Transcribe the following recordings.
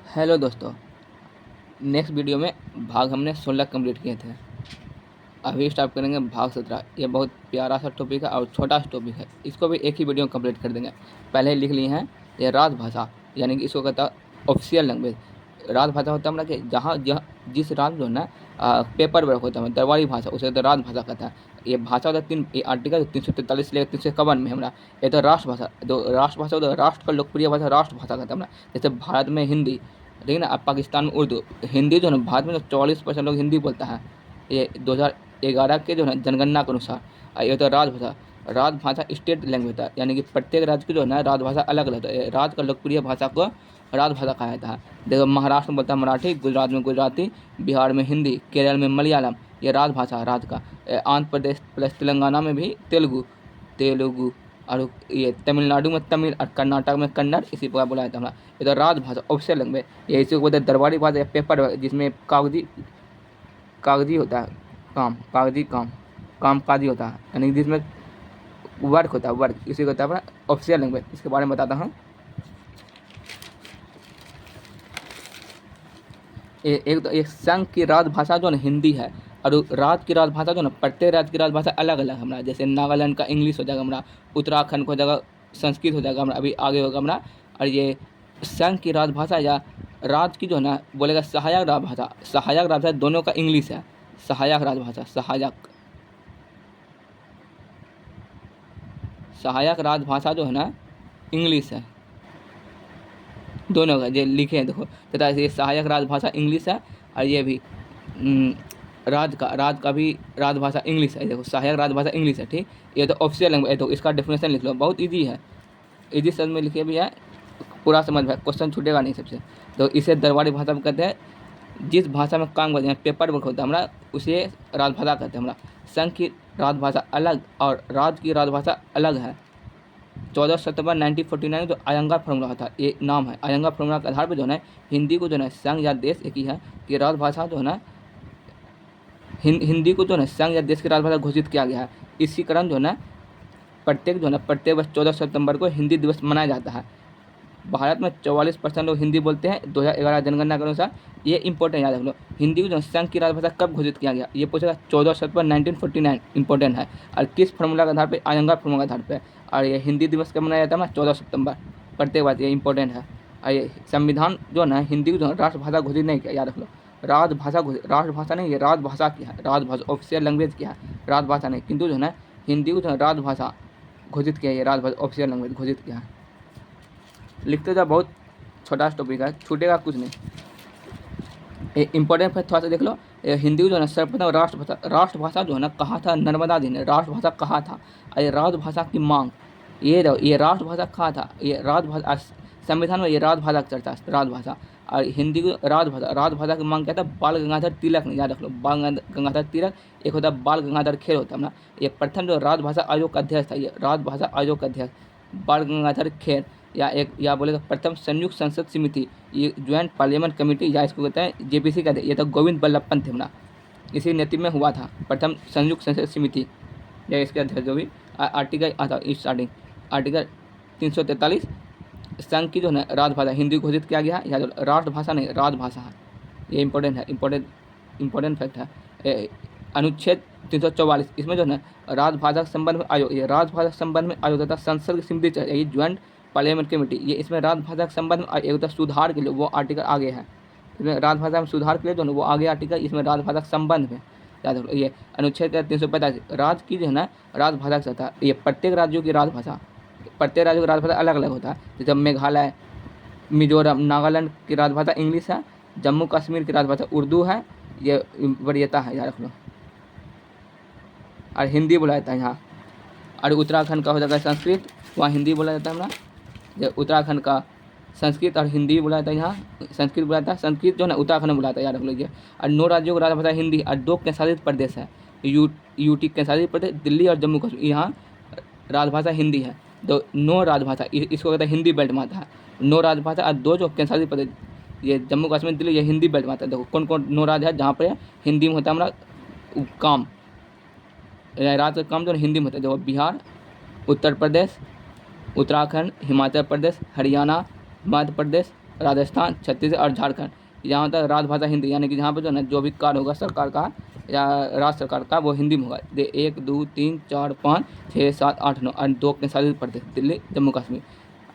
Hello दोस्तों। Next video में भाग हमने 16 कंप्लीट किए थे। अभी स्टार्ट करेंगे भाग 17। ये बहुत प्यारा सा टॉपिक है और छोटा सा टॉपिक है। इसको भी एक ही वीडियो में कंप्लीट कर देंगे। पहले लिख लिए हैं ये राजभाषा, यानी कि इसको कहता है ऑफिशियल लैंग्वेज। राजभाषा होता है मतलब कि जहाँ जिस राज्य जो है ना पेपर वर्क होता है दरबारी भाषा, उसे तो राजभाषा कहता है। ये भाषा होता है तीन, ये आर्टिकल 343 से लेकर 351 में हमारा। ये तो राष्ट्रभाषा, तो राष्ट्रभाषा होता है, राष्ट्र का लोकप्रिय भाषा राष्ट्रभाषा कहता है हमारा। जैसे भारत में हिंदी, ठीक है ना, अब पाकिस्तान में उर्दू। हिंदी जो है ना भारत में तो 44% लोग हिंदी बोलता है, ये 2011 के जो है ना जनगणना के अनुसार। ये होता है राजभाषा। राजभाषा स्टेट लैंग्वेज होता है, यानी कि प्रत्येक राज्य की जो है ना राजभाषा अलग अलग होता है। राज्य का लोकप्रिय भाषा को राजभाषा कहा जाता है। देखो महाराष्ट्र में बोलता है मराठी, गुजरात में गुजराती, बिहार में हिंदी, केरल में मलयालम, ये राजभाषा है राज्य का। आंध्र प्रदेश प्लस तेलंगाना में भी तेलुगु तेलुगु और ये तमिलनाडु में तमिल और कर्नाटक में कन्नड़, इसी प्रकार बोला जाता है हमारा। ये तो राजभाषा ऑफिशियल लैंग्वेज। ये इसी को बोलते हैं दरबारी भाषा या पेपर, जिसमें कागजी होता है, कामकाजी होता है, यानी जिसमें वर्क होता है, वर्क, इसी को होता है अपना ऑफिशियल लैंग्वेज। इसके बारे में बताता हूँ। एक तो एक संघ की राजभाषा जो है ना हिंदी है, और राज्य की राजभाषा जो है ना प्रत्येक राज्य की राजभाषा अलग अलग हमारा। जैसे नागालैंड का इंग्लिश हो जाएगा हमारा, उत्तराखंड को हो जाएगा संस्कृत हो जाएगा हमारा, अभी आगे होगा हमारा। और ये संघ की राजभाषा या राज्य की जो है ना बोलेगा सहायक राजभाषा। सहायक राजभाषा दोनों का इंग्लिश है। सहायक राजभाषा, सहायक राजभाषा जो है ना इंग्लिश है, दोनों का जो लिखे हैं देखो, तथा ये सहायक राजभाषा इंग्लिश है। और ये भी राज्य का भी राजभाषा इंग्लिश है। देखो सहायक राजभाषा इंग्लिश है, ठीक। ये तो ऑफिशियल लैंग्वेज, तो इसका डेफिनेशन लिख लो, बहुत ईजी है, ईजी शब्द में लिखे भी है, पूरा समझ में, क्वेश्चन छूटेगा नहीं सबसे। तो इसे दरबारी भाषा में कहते हैं। जिस भाषा में काम करते हैं, पेपर वर्क होता है हमारा, उसे राजभाषा कहते हैं हमारा। संघ की राजभाषा अलग और राज्य की राजभाषा अलग है। 14 सितंबर 1949 जो आयंगार फॉर्मूला था, ये नाम है। आयंगार फॉर्मूला के आधार पर जो है हिंदी को जो है संघ या देश एक ही है कि राजभाषा जो है ना हिंदी को जो है संघ या देश की राजभाषा घोषित किया गया है। इसी कारण जो है ना प्रत्येक वर्ष 14 सितंबर को हिंदी दिवस मनाया जाता है। भारत में 44% लोग हिंदी बोलते हैं 2011 जनगणना के अनुसार। ये इंपॉर्टेंट याद रख लो। हिंदी को जो संघ की राजभाषा कब घोषित किया गया, ये पूछेगा 14 सितंबर 1949, इंपॉर्टेंट है। और किस फार्मूला के आधार पर, आयंगार फार्मूला के आधार पर। और ये हिंदी दिवस कब मनाया जाता है, 14 सितंबर, प्रत्येक बात, ये इंपॉर्टेंट है। और ये संविधान जो है ना हिंदी को जो है राष्ट्रभाषा घोषित नहीं किया, याद रख लो। राजभाषा नहीं, ये राजभाषा की है। राजभाषा ऑफिशियल लैंग्वेज की है, राजभाषा नहीं। किंतु जो है ना हिंदी को जो है राजभाषा घोषित किया, ये राजभाषा ऑफिशियल लैंग्वेज घोषित किया है। लिखते जाओ, बहुत छोटा टॉपिक है, छूटेगा कुछ नहीं। इंपॉर्टेंट फैक्ट थोड़ा सा देख लो। हिंदी को जो है ना सर्वप्रथम राष्ट्रभाषा जो है ना कहा था नर्मदा जी ने, राष्ट्रभाषा कहा था। ये राजभाषा की मांग, ये राष्ट्रभाषा कहा था, ये राजभाषा संविधान में, ये राजभाषा की चर्चा, राजभाषा। और हिंदी को राजभाषा की मांग क्या था, बाल गंगाधर तिलक ने, याद रख लो, बाल गंगाधर तिलक। एक होता है बाल गंगाधर खेर होता है ना। ये प्रथम जो राजभाषा आयोग का अध्यक्ष था, ये राजभाषा आयोग का अध्यक्ष बाल गंगाधर खेर, या बोलेगा प्रथम संयुक्त संसद समिति, ये ज्वाइंट पार्लियामेंट कमेटी, या इसको कहते हैं जेपीसी कहते हैं। ये तो गोविंद बल्लभ पंत थे हमारा, इसी नेतृत्व में हुआ था प्रथम संयुक्त संसद समिति, या इसके अध्यक्ष जो भी। आर्टिकल आता स्टार्टिंग आर्टिकल 343, संघ की जो है राजभाषा हिंदी घोषित किया गया है। या राष्ट्रभाषा नहीं, राजभाषा है। ये इंपॉर्टेंट है, इंपॉर्टेंट फैक्ट है। अनुच्छेद 344, इसमें जो है राजभाषा के संबंध में आयोग, ये राजभाषा के संबंध में आयोग तथा संसद की समिति, ये ज्वाइंट पार्लियामेंट कमेटी, ये इसमें राजभाषा के संबंध में एक सुधार के लिए वो आर्टिकल आगे है। इसमें राजभाषा में सुधार के लिए जो है वो आगे आर्टिकल, इसमें राजभाषा के संबंध में, याद रखो। ये अनुच्छेद 345, राज्य की जो है ना राजभाषा के साथ, ये प्रत्येक राज्यों की राजभाषा, प्रत्येक राज्यों की राजभाषा अलग अलग होता है। जैसे मेघालय, मिजोरम, नागालैंड की राजभाषा इंग्लिश है, जम्मू कश्मीर की राजभाषा उर्दू है, ये वरीयता है, याद रख लो। और हिंदी बोला जाता है यहाँ। और उत्तराखंड का हो जाता है संस्कृत, वहाँ हिंदी बोला जाता है हमारा। उत्तराखंड का संस्कृत और हिंदी बोला जाता है, यहाँ संस्कृत बोला जाता है। संस्कृत जो है ना उत्तराखंड में बोला जाता है, याद रख लीजिए। और 9 राज्यों की राजभाषा हिंदी, और 2 केंद्रशासित प्रदेश है, यूटी केंद्रशासित प्रदेश दिल्ली और जम्मू कश्मीर, यहाँ राजभाषा हिंदी है। तो 9 राजभाषा, इसको कहते हैं हिंदी बेल्ट में आता है। 9 राजभाषा और 2 जो केंद्रशासित प्रदेश, ये जम्मू कश्मीर दिल्ली, ये हिंदी बेल्ट में आता है। देखो कौन कौन 9 राज्य है जहाँ पर हिंदी में होता है हमारा काम, राज्य का काम जो हिंदी में होता है। देखो बिहार, उत्तर प्रदेश, उत्तराखंड, हिमाचल प्रदेश, हरियाणा, मध्य प्रदेश, राजस्थान, छत्तीसगढ़ और झारखंड। यहाँ होता है राजभाषा हिंदी, यानी कि जहाँ पर जो है ना जो भी कार्य होगा सरकार का या राज्य सरकार का वो हिंदी में होगा। 1 2 3 4 5 6 7 8 9 और 2 केंद्रशासित प्रदेश दिल्ली, जम्मू कश्मीर।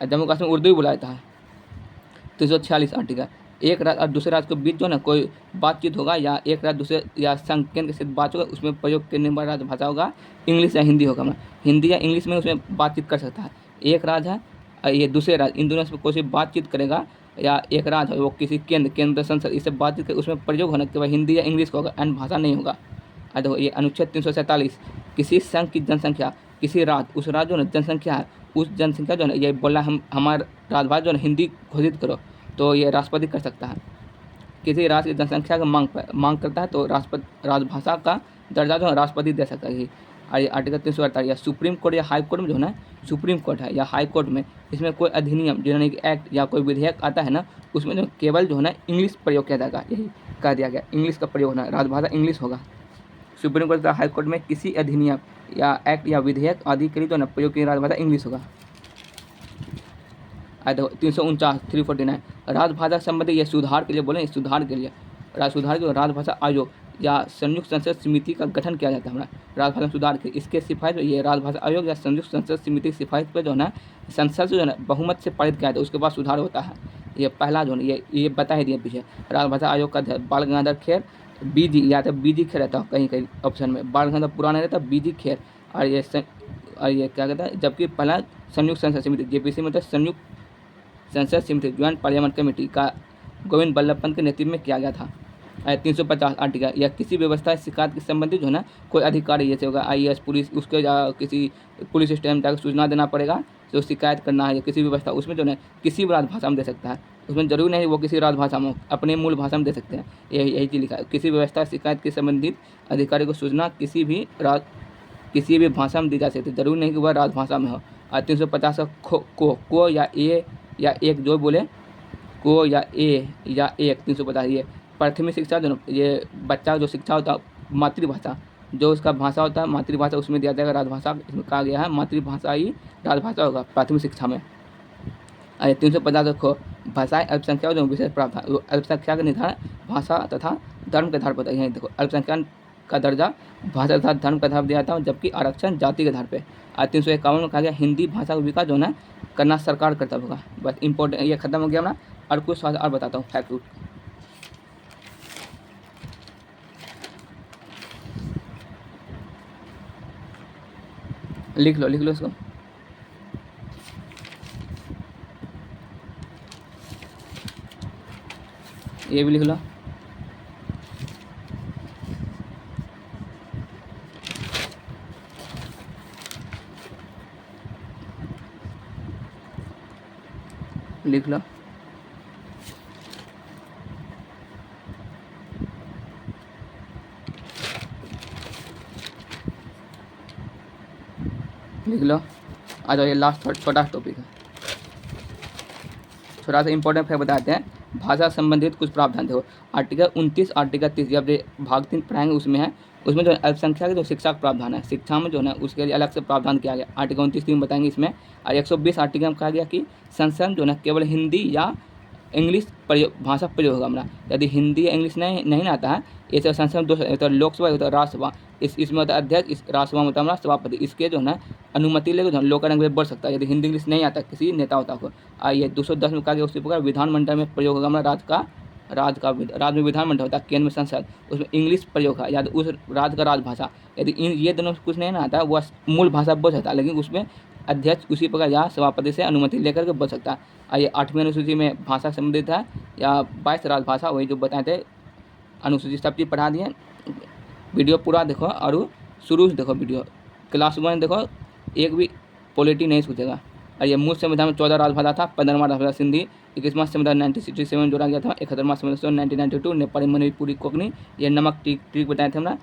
जम्मू कश्मीर उर्दू ही बोला जाता है। 346 आर्टिकल, एक राज्य और दूसरे राज्य के बीच जो ना कोई बातचीत होगा या एक राज्य दूसरे या संघ केंद्र के साथ बात होगा, उसमें प्रयोग करने वाला राजभाषा होगा इंग्लिश या हिंदी होगा। मतलब हिंदी या इंग्लिश में उसमें बातचीत कर सकता है। एक राज्य है और ये दूसरे राज्य, इन दोनों से कोई बातचीत करेगा या एक राज्य है वो किसी केंद्र संसद इससे बातचीत कर, उसमें प्रयोग होना केवल हिंदी या इंग्लिश का होगा, अन्य भाषा नहीं होगा। और देखो ये अनुच्छेद 347, किसी संघ की जनसंख्या, किसी राज्य, उस राज्य जो है जनसंख्या है, उस जनसंख्या जो है ये बोला हम हमारा राजभाषा जो है हिंदी घोषित करो, तो ये राष्ट्रपति कर सकता है। किसी राज्य की जनसंख्या का मांग करता है तो राजभाषा का दर्जा जो है राष्ट्रपति दे सकता है। और ये आर्टिकल 348 या सुप्रीम कोर्ट या हाई कोर्ट में जो है ना, सुप्रीम कोर्ट है या हाई कोर्ट में, इसमें कोई अधिनियम यानी कि एक्ट या कोई विधेयक आता है ना, उसमें जो केवल जो है ना इंग्लिश प्रयोग किया जाएगा, यही कह दिया गया, इंग्लिश का प्रयोग होना, राजभाषा इंग्लिश होगा। सुप्रीम कोर्ट या हाई कोर्ट में किसी अधिनियम या एक्ट या विधेयक आदि के लिए जो है ना प्रयोग की राजभाषा इंग्लिश होगा। देखो 349 349 राजभाषा संबंधी ये सुधार के लिए बोले, सुधार के लिए सुधार के राजभाषा आयोग या संयुक्त संसद समिति का गठन किया जाता है हमारा राजभाषा सुधार के। इसके सिफारिश ये राजभाषा आयोग या संयुक्त संसद समिति की सिफारिश पर जो है ना संसद से जो है ना बहुमत से पारित किया जाता है, उसके बाद सुधार होता है। ये पहला जो है ये बता ही दिया पीछे। राजभाषा आयोग का बाल गंगाधर खेर बीजी, या तो बीजी खेर रहता है कहीं कहीं ऑप्शन में, बाल गंगाधर पुराना रहता है बीजी खेर, और ये क्या कहता है, जबकि पहला संयुक्त संसद समिति जेपीसी में संयुक्त संसद समिति ज्वाइंट पार्लियामेंट कमेटी का गोविंद बल्लभ पंत के नेतृत्व में किया गया था। 350 आर्टिकल या किसी व्यवस्था शिकायत के संबंधित जो है ना कोई अधिकारी जैसे होगा IAS पुलिस, उसके या किसी पुलिस स्टेशन जाकर सूचना देना पड़ेगा, जो शिकायत करना है या किसी व्यवस्था, उसमें जो है किसी भी राजभाषा में दे सकता है। उसमें जरूरी नहीं वो किसी राजभाषा में, अपने मूल भाषा में दे सकते हैं। यही चीज़ लिखा है, किसी व्यवस्था शिकायत के संबंधित अधिकारी को सूचना किसी भी भाषा में दी जा सकती है, जरूरी नहीं कि वह राजभाषा में हो। और 350 को या ए या एक जो बोले को या ए या एक 350 ये प्राथमिक शिक्षा जो ये बच्चा जो शिक्षा होता है मातृभाषा, जो उसका भाषा होता है मातृभाषा, उसमें दिया जाएगा राजभाषा। इसमें कहा गया है मातृभाषा ही राजभाषा होगा प्राथमिक शिक्षा में। 350 को भाषाएं अल्पसंख्यक जो विशेष प्रावधान, अल्पसंख्यक का निर्धारण भाषा तथा धर्म के आधार पर। यहीं देखो अल्पसंख्यक का दर्जा भाषा तथा धर्म के आधार पर दिया जाता है, जबकि आरक्षण जाति के आधार पर। 351 में कहा गया हिंदी भाषा का विकास जो है करना सरकार कर्तव्य होगा। बस इंपॉर्टेंट ये खत्म हो गया ना। और कुछ सवाल और बताता हूँ फैक्ट। लिख लो इसको। ये भी लिख लो। लिख लो। लिख लो। आ जाओ, ये लास्ट छोटा टॉपिक है, थोड़ा सा इंपॉर्टेंट फैक्ट बताते हैं। भाषा संबंधित कुछ प्रावधान देखो, आर्टिकल 29 आर्टिकल 30 जब भाग 3 पढ़ाएंगे उसमें जो अल्पसंख्यक जो शिक्षा का प्रावधान है, शिक्षा में जो है उसके लिए अलग से प्रावधान किया गया। आर्टिकल 29 3 बताएंगे इसमें। और 120 आर्टिकल में कहा गया कि संसद जो है केवल हिंदी या इंग्लिश भाषा प्रयोग होगा हमारा। यदि हिंदी या इंग्लिश नहीं आता है, ऐसे संसद में 2 तो लोकसभा होता है राज्यसभा, इसमें होता है अध्यक्ष, इस राज्यसभा में होता है हमारा सभापति। इसके जो है अनुमति लेकर जो लोक रंग में बोल सकता है, यदि हिंदी इंग्लिश नहीं आता किसी नेता होता को। ये 210 में कहा गया उसी प्रकार विधानमंडल में प्रयोग होगा हमारा राज्य में विधानमंडल होता है, केंद्र में संसद, उसमें इंग्लिश प्रयोग है, या तो उस राज्य का राजभाषा। यदि ये दोनों कुछ नहीं आता है वह मूल भाषा बोल सकता है, लेकिन उसमें अध्यक्ष उसी प्रकार या सभापति से अनुमति लेकर के बोल सकता है। ये 8वीं अनुसूची में भाषा संबंधित है या 22 राजभाषा, वही जो बताए थे अनुसूची सब चीज़ पढ़ा दिए। वीडियो पूरा देखो और शुरू से देखो वीडियो, क्लास 1 देखो, एक भी पॉलिटी नहीं पूछेगा। और ये मूल संविधान में 14 राजभाषा था, 15वां राजभाषा सिंधी, 21वां संविधान 1967 में जोड़ा गया था, 71वां संविधान 1992 नेपाली मणिपुरी कोंकणी, ये नमक ट्रिक बताए थे हमारा।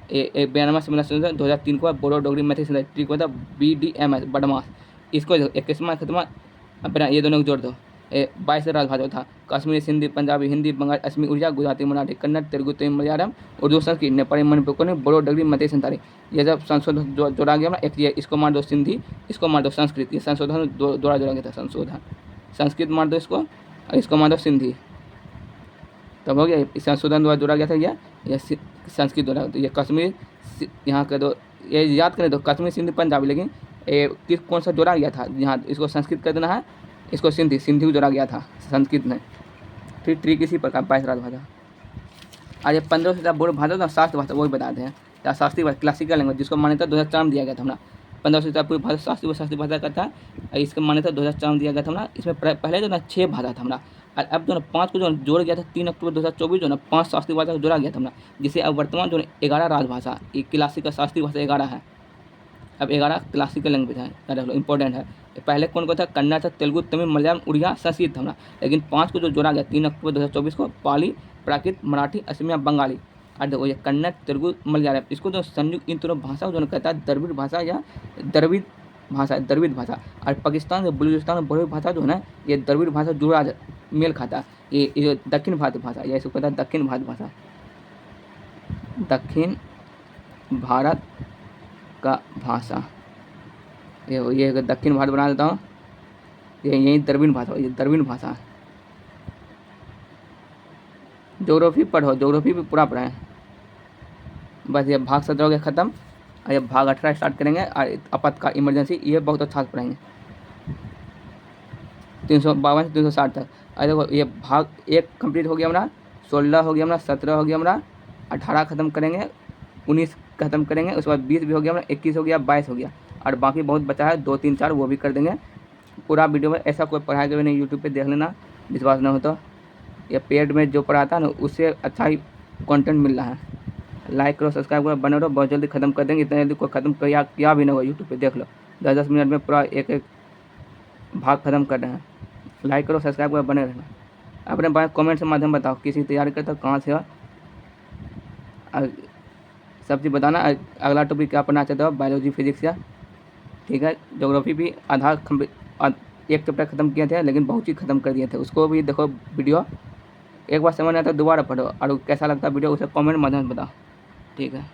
92वां संविधान 2003 को बोडो डोगरी मैथिली ट्रिक होता BDMS बदमाश। इसको 21वां 71वां ये दोनों को जोड़ दो। 22 राजभाषा था, कश्मीरी, सिंधी, पंजाबी, हिंदी, बंगाली, असमी, उड़िया, गुजराती, मराठी, कन्नड़, तेलुगु, तमिल, मलयालम, उर्दू, संस्कृत, नेपाली, मणिपुरी कोंकणी, बोडो डोगरी मैथिली संताली। ये जब संशोधन जोड़ा गया ना, एक ये इसको मार दो सिंधी, इसको मार दो संस्कृत, ये संशोधन जोड़ा गया था। संस्कृत मार दो इसको, और इसको मान दो सिंधी। तब हो गया, इस संशोधन द्वारा जोड़ा गया था यह संस्कृत द्वारा। तो ये कश्मीर यहाँ के दो, ये याद करें तो कश्मीर सिंधी पंजाबी, लेकिन ये किस कौन सा जोड़ा गया था, यहाँ इसको संस्कृत कर देना है, इसको सिंधी को जोड़ा गया था संस्कृत में। फिर ट्रिक इसी प्रकार 22 राजभाषा। आज ये 15 से बोर्ड भाषा ना शास्त्र भाषा वही बताते हैं, या शास्त्रीय भाषा क्लासिकल लैंग्वेज जिसको मान्यता 2004 में दिया गया था ना। 15 से पूरी भाषा शास्त्रीय भाषा का था, इसका मान्यता 2004 में दिया गया था ना। इसमें पहले जो ना 6 भाषा था ना, और अब जो ना 5 को जो जोड़ गया था 3 अक्टूबर 2024 जो ना 5 शास्त्रीय भाषा को जोड़ा गया था ना, जिसे अब वर्तमान जो 11 राजभाषा, ये क्लासिकल शास्त्रीय भाषा 11 है, अब 11 क्लासिकल लैंग्वेज है, इंपॉर्टेंट है। पहले कौन था, कन्नड़ था, तेलुगु, तमिल, मलयालम, उड़िया, संस्कृत था ना। लेकिन 5 को जो जोड़ा गया 3 अक्टूबर 2024 को, पाली, प्राकृत, मराठी, असमिया, बंगाली। और देखो ये कन्नड़, तेलुगु, मलयालम, इसको जो संयुक्त इन तीनों भाषा को जो कहता है द्रविड़ भाषा या द्रविड़ भाषा। और पाकिस्तान और बलूचिस्तान में बड़ी भाषा जो है ना, ये द्रविड़ भाषा जुड़ा मेल खाता है। ये दक्षिण भारत भाषा, या इसको कहता है दक्षिण भारत भाषा, दक्षिण भारत का भाषा। ये दक्षिण भारत बना देता हूँ, ये यही द्रविड़ भाषा, ये द्रविड़ भाषा। ज्योग्राफी पढ़ो, ज्योग्राफी भी पूरा पढ़ाएं। बस ये भाग 17 हो गया ख़त्म, और ये भाग 18 स्टार्ट करेंगे। और आपातकाल इमरजेंसी ये बहुत अच्छा से पढ़ाएंगे 352 से 360 तक। और देखो ये भाग 1 कंप्लीट हो गया हमारा, 16 हो गया हमारा, 17 हो गया हमारा, 18 ख़त्म करेंगे, 19 ख़त्म करेंगे, उसके बाद 20 भी हो गया हमारा, 21 हो गया, 22 हो गया, और बाकी बहुत बचा है 2, 3, 4 वो भी कर देंगे। पूरा वीडियो में ऐसा कोई पढ़ाया गया नहीं, यूट्यूब पे देख लेना, विश्वास ना हो तो। ये पेड में जो पढ़ाता है ना उससे अच्छा ही कंटेंट मिल रहा है। लाइक करो, सब्सक्राइब करो, बने रहो, बहुत जल्दी ख़त्म कर देंगे। इतना जल्दी कोई ख़त्म किया भी ना होगा, यूट्यूब पे देख लो, 10-10 मिनट में पूरा एक भाग ख़त्म कर रहे हैं। लाइक करो, सब्सक्राइब करो, बने रहना। अपने बारे कमेंट के माध्यम बताओ किसी तैयारी करता हो, कहाँ से हो, सब चीज़ बताना। अगला टॉपिक क्या पढ़ना चाहते हो, बायोलॉजी, फिजिक्स या ठीक है। ज्योग्राफी भी आधा एक चैप्टर ख़त्म किए थे, लेकिन बहुत चीज़ ख़त्म कर दिए थे, उसको भी देखो वीडियो। एक बार समझ नहीं आता दोबारा पढ़ो, और कैसा लगता है वीडियो उसे कमेंट माध्यम से बताओ, ठीक है।